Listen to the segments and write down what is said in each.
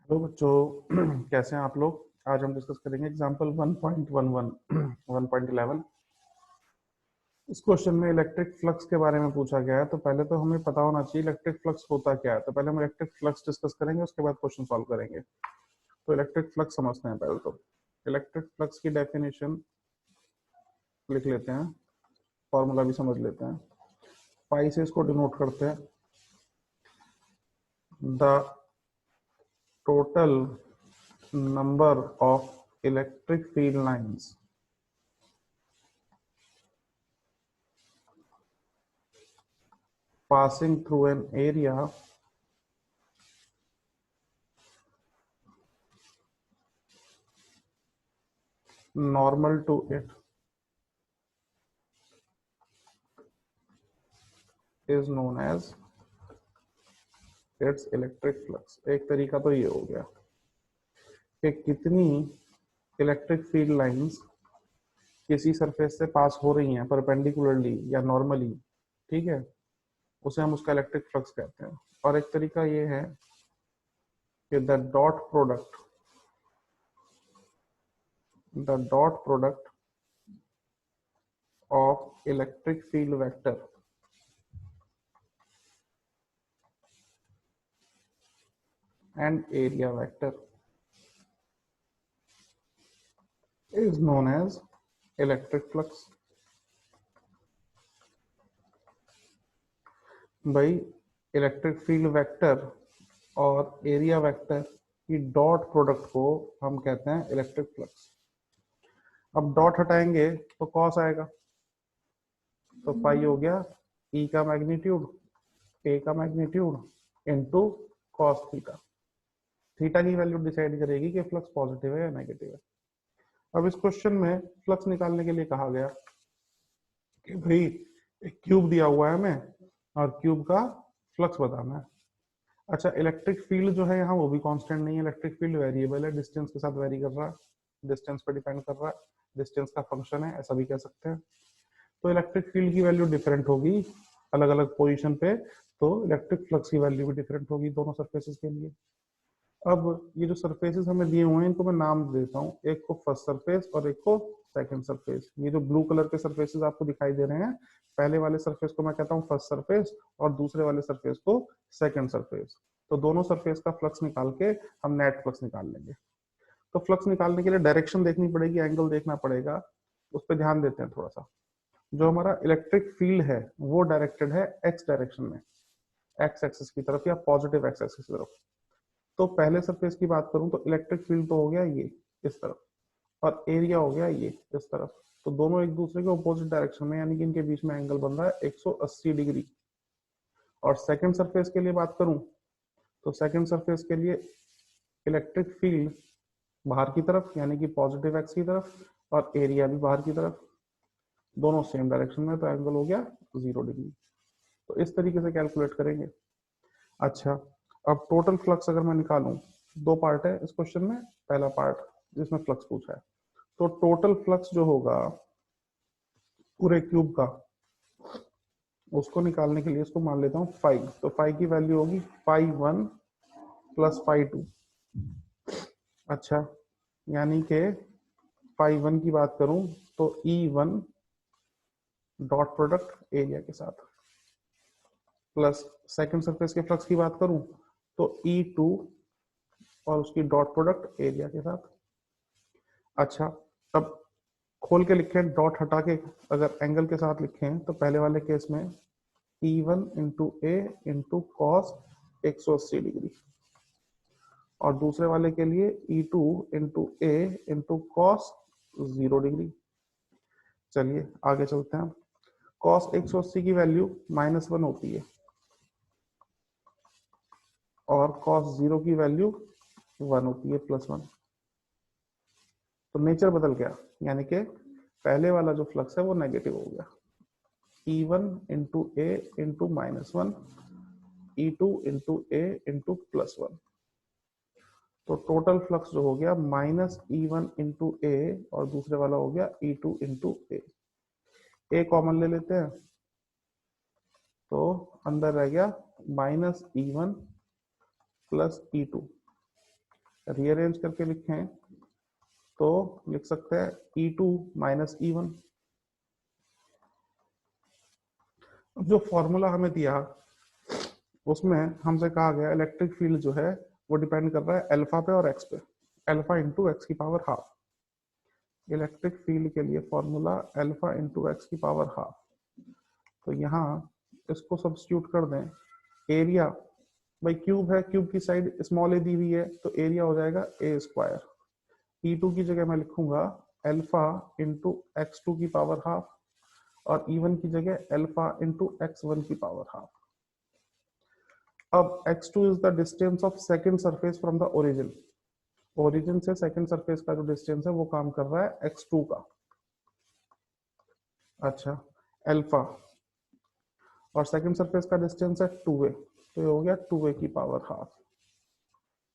Hello बच्चों कैसे हैं आप लोग। आज हम डिस्कस करेंगे एग्जांपल 1.11 1.11। इस क्वेश्चन में इलेक्ट्रिक फ्लक्स के बारे में पूछा गया है, तो पहले तो हमें पता होना चाहिए इलेक्ट्रिक फ्लक्स होता क्या है। तो पहले हम इलेक्ट्रिक फ्लक्स डिस्कस करेंगे, उसके बाद क्वेश्चन सॉल्व करेंगे। तो इलेक्ट्रिक फ्लक्स समझते हैं पहले। तो इलेक्ट्रिक फ्लक्स की डेफिनेशन लिख लेते हैं, फॉर्मूला भी समझ लेते हैं। पाई से इसको डिनोट करते हैं। The total number of electric field lines passing through an area normal to it is known as its electric flux। एक तरीका तो ये हो गया कि कितनी इलेक्ट्रिक फील्ड लाइंस किसी सरफेस से पास हो रही हैं परपेंडिकुलरली या नॉर्मली, ठीक है, उसे हम उसका इलेक्ट्रिक फ्लक्स कहते हैं। और एक तरीका ये है कि the dot product of electric field vector and area vector is known as electric flux. भाई, इलेक्ट्रिक फील्ड वेक्टर और एरिया वेक्टर की डॉट प्रोडक्ट को हम कहते हैं इलेक्ट्रिक फ्लक्स। अब डॉट हटाएंगे तो कॉस आएगा, तो पाई हो गया ई का मैग्नीट्यूड, ए का magnitude into cos theta. Theta की वैल्यू डिसाइड करेगी कि फ्लक्स पॉजिटिव है या नेगेटिव है। अब इस क्वेश्चन में फ्लक्स निकालने के लिए कहा गया कि भाई एक क्यूब दिया हुआ है हमें और क्यूब का फ्लक्स बताना है। अच्छा, इलेक्ट्रिक फील्ड जो है यहाँ वो भी कांस्टेंट नहीं है, इलेक्ट्रिक फील्ड वेरिएबल है, डिस्टेंस के साथ वेरी कर रहा है, डिस्टेंस पर डिपेंड कर रहा है, डिस्टेंस का फंक्शन है, ऐसा भी कह सकते हैं। तो इलेक्ट्रिक फील्ड की वैल्यू डिफरेंट होगी अलग अलग पोजीशन पे, तो इलेक्ट्रिक फ्लक्स की वैल्यू भी डिफरेंट होगी दोनों सरफेसेस के लिए। अब ये जो सरफेसेस हमें दिए हुए हैं इनको मैं नाम देता हूँ, एक को फर्स्ट सरफेस और एक को सेकंड सरफेस। ये जो ब्लू कलर के सरफेसेस आपको दिखाई दे रहे हैं, पहले वाले सरफेस को मैं कहता हूँ फर्स्ट सरफेस और दूसरे वाले सरफेस को सेकंड सरफेस। तो दोनों सरफेस का फ्लक्स निकाल के हम नेट फ्लक्स निकाल लेंगे। तो फ्लक्स निकालने के लिए डायरेक्शन देखनी पड़ेगी, एंगल देखना पड़ेगा, उस पर ध्यान देते हैं थोड़ा सा। जो हमारा इलेक्ट्रिक फील्ड है वो डायरेक्टेड है एक्स डायरेक्शन में, एक्स एक्सिस की तरफ या पॉजिटिव एक्स एक्सिस की तरफ। तो पहले सरफेस की बात करूं तो इलेक्ट्रिक फील्ड तो हो गया ये इस तरफ, और एरिया हो गया ये इस तरफ। तो दोनों एक दूसरे के अपोजिट डायरेक्शन में, यानी कि इनके बीच में एंगल बन रहा है 180 डिग्री। और सेकंड सरफेस के लिए बात करूं तो सेकंड सरफेस के लिए इलेक्ट्रिक फील्ड बाहर की तरफ यानी कि पॉजिटिव एक्स की तरफ, और एरिया भी बाहर की तरफ, दोनों सेम डायरेक्शन में, तो एंगल हो गया 0 डिग्री। तो इस तरीके से कैलकुलेट करेंगे। अच्छा, अब टोटल फ्लक्स अगर मैं निकालूं, दो पार्ट है इस क्वेश्चन में। पहला पार्ट जिसमें फ्लक्स पूछा है, तो टोटल फ्लक्स जो होगा पूरे क्यूब का, उसको निकालने के लिए इसको मान लेता हूँ फाइव। तो फाइव की वैल्यू होगी φ1 प्लस φ2। अच्छा, यानी कि φ1 की बात करूं तो E1 डॉट प्रोडक्ट एरिया के साथ, प्लस सेकंड सरफेस के फ्लक्स की बात करूं तो E2 और उसकी डॉट प्रोडक्ट एरिया के साथ। अच्छा, अब खोल के लिखें, डॉट हटा के अगर एंगल के साथ लिखें तो पहले वाले केस में E1 इंटू ए इंटू कॉस 180 डिग्री, और दूसरे वाले के लिए E2 इंटू ए इंटू कॉस 0 डिग्री। चलिए आगे चलते हैं। कॉस 180 की वैल्यू -1 होती है और कॉस 0 की वैल्यू 1 होती है, +1। तो नेचर बदल गया, यानी कि पहले वाला जो फ्लक्स है वो नेगेटिव हो गया। E1 इंटू ए इंटू -1, E2 इंटू ए इंटू +1। तो टोटल फ्लक्स जो हो गया -E1 इंटू ए और दूसरे वाला हो गया E2 इंटू ए कॉमन ले लेते हैं, तो अंदर रह गया -E1 प्लस E2। रीअरेंज करके लिखें तो लिख सकते हैं E2 माइनस E1। जो फॉर्मूला हमें दिया उसमें हमसे कहा गया इलेक्ट्रिक फील्ड जो है वो डिपेंड कर रहा है अल्फा पे और एक्स पे, अल्फा इंटू एक्स की पावर हाफ। इलेक्ट्रिक फील्ड के लिए फॉर्मूला अल्फा इंटू एक्स की पावर हाफ। तो यहाँ इसको सब्स्टिट्यूट कर दें। एरिया भाई क्यूब है, क्यूब की साइड स्मॉल ए दी हुई है तो एरिया हो जाएगा ए स्क्वायर। E2 की जगह मैं लिखूंगा अल्फा इंटू x2 की पावर हाफ और E1 की जगह अल्फा इंटू x1 की पावर हाफ। अब x2 is the distance of second surface from the origin. Origin से सेकंड सरफेस का जो डिस्टेंस है वो काम कर रहा है x2 का। अच्छा, अल्फा और सेकंड सरफेस का डिस्टेंस है 2a, तो ये हो गया 2a की पावर हाफ।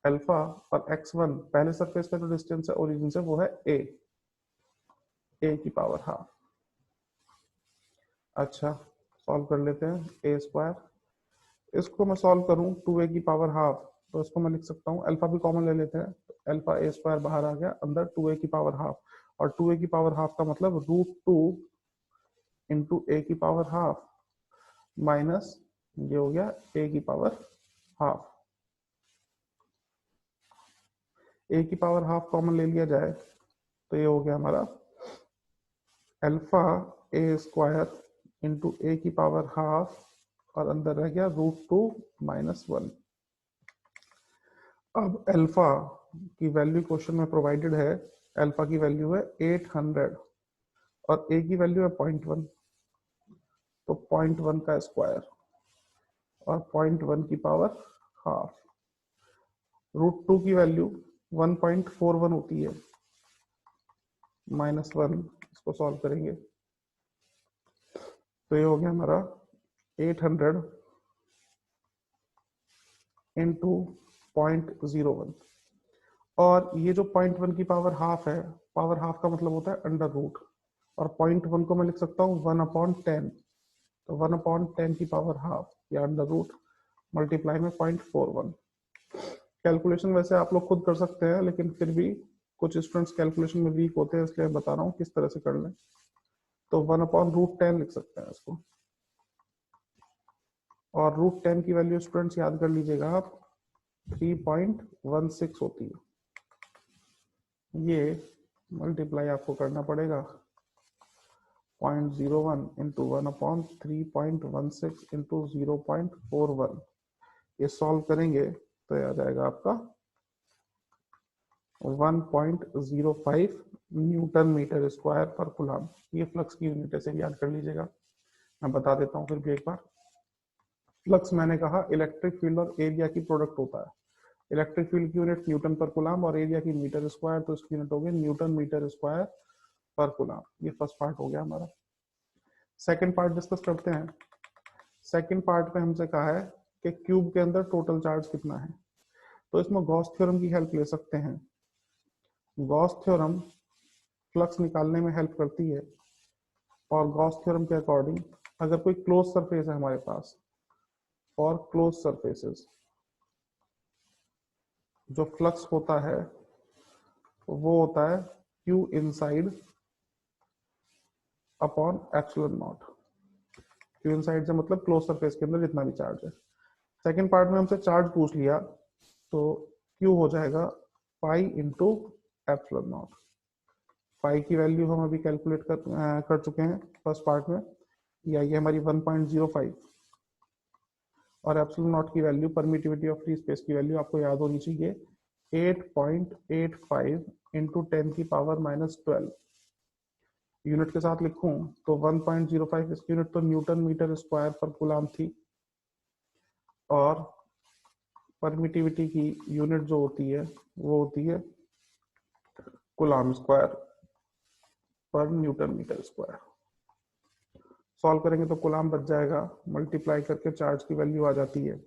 अल्फा और x1 पहले सरफेस का जो डिस्टेंस है ओरिजिन से वो है a की पावर हाफ। अच्छा, सॉल्व कर लेते हैं। a स्क्वायर, इसको मैं सॉल्व करूं 2a की पावर हाफ तो इसको मैं लिख सकता हूं, अल्फा भी कॉमन ले लेते हैं तो अल्फा a स्क्वायर बाहर आ गया, अंदर 2a की पावर हाफ, और 2a की पावर हाफ का मतलब √2 इंटू a की पावर हाफ माइनस ये हो गया a की पावर हाफ। a की पावर हाफ कॉमन ले लिया जाए तो ये हो गया हमारा alpha a square into a की पावर हाफ और अंदर रह गया √2 माइनस 1। अब अल्फा की वैल्यू क्वेश्चन में प्रोवाइडेड है, अल्फा की वैल्यू है 800 और a की वैल्यू है 0.1, तो 0.1 का स्क्वायर और 0.1 की पावर हाफ। √2 की वैल्यू 1.41 होती है, -1, इसको सॉल्व करेंगे तो ये हो गया हमारा 800 इंटू 0.01, और ये जो 0.1 की पावर हाफ है, पावर हाफ का मतलब होता है अंडर रूट, और 0.1 को मैं लिख सकता हूँ 1/10, तो 1/10 की पावर हाफ या अंडर रूट मल्टीप्लाई में 0.41। कैलकुलेशन वैसे आप लोग खुद कर सकते हैं लेकिन फिर भी कुछ स्टूडेंट्स कैलकुलेशन में वीक होते हैं, इसलिए बता रहा हूँ किस तरह से कर लें। तो 1/√10 लिख सकते हैं इसको, और √10 की वैल्यू स्टूडेंट्स याद कर लीजिएगा आप 3.16 होती है। ये मल्टीप्लाई आपको करना पड़ेगा 0.01 इंटू 1/3.16 इंटू 0.41। ये सॉल्व करेंगे तो ये आ जाएगा आपका 1.05 न्यूटन मीटर स्क्वायर पर कूलम। ये फ्लक्स की यूनिट है, याद कर लीजिएगा। मैं बता देता हूँ फिर भी एक बार। फ्लक्स मैंने कहा इलेक्ट्रिक फील्ड और एरिया की प्रोडक्ट होता है। इलेक्ट्रिक फील्ड की यूनिट न्यूटन पर कूलम और एरिया की मीटर स्क्वायर, तो इसकी यूनिट हो गई न्यूटन मीटर स्क्वायर पर कूलम। ये फर्स्ट पार्ट हो गया हमारा। सेकंड पार्ट डिस्कस करते हैं। सेकंड पार्ट में हमसे कहा है कि क्यूब के अंदर टोटल चार्ज कितना है, तो इसमें गॉस थ्योरम की हेल्प ले सकते हैं। गॉस थ्योरम फ्लक्स निकालने में हेल्प करती है, और गॉस थ्योरम के अकॉर्डिंग अगर कोई क्लोज सरफेस है हमारे पास, और क्लोज सरफेसेस जो फ्लक्स होता है वो होता है Q inside upon epsilon not. Q inside से मतलब क्लोज सरफेस के अंदर जितना भी चार्ज है। सेकंड पार्ट में हमसे चार्ज पूछ लिया तो Q हो जाएगा पाई इंटू एप्सिलॉन नॉट। पाई की वैल्यू हम अभी कैलकुलेट कर चुके हैं फर्स्ट पार्ट में, या ये हमारी 1.05, और एप्सिलॉन नॉट की value permittivity of free space की वैल्यू आपको याद होनी चाहिए 8.85 इंटू 10 की पावर -12। यूनिट के साथ लिखूं तो 1.05 इसकी यूनिट तो न्यूटन मीटर स्क्वायर पर कूलम थी, और परमिटिविटी की यूनिट जो होती है वो होती है कूलम स्क्वायर पर न्यूटन मीटर स्क्वायर। सॉल्व करेंगे तो कूलम बच जाएगा, मल्टीप्लाई करके चार्ज की वैल्यू आ जाती है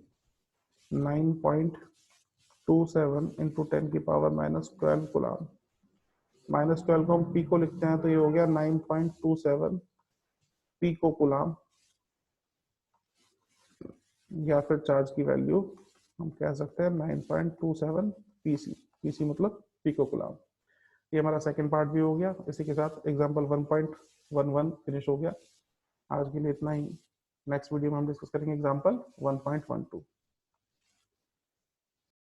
9.27 इंटू 10 की पावर -12 कूलम। -12 को हम पी को लिखते हैं तो ये हो गया 9.27 पीको कूलम, या फिर चार्ज की वैल्यू हम कह सकते हैं 9.27 पीसी। पीसी मतलब पिको कूलम। ये हमारा सेकंड पार्ट भी हो गया। इसी के साथ एग्जांपल 1.11 फिनिश हो गया। आज के लिए इतना ही। नेक्स्ट वीडियो में हम डिस्कस करेंगे एग्जांपल 1.12।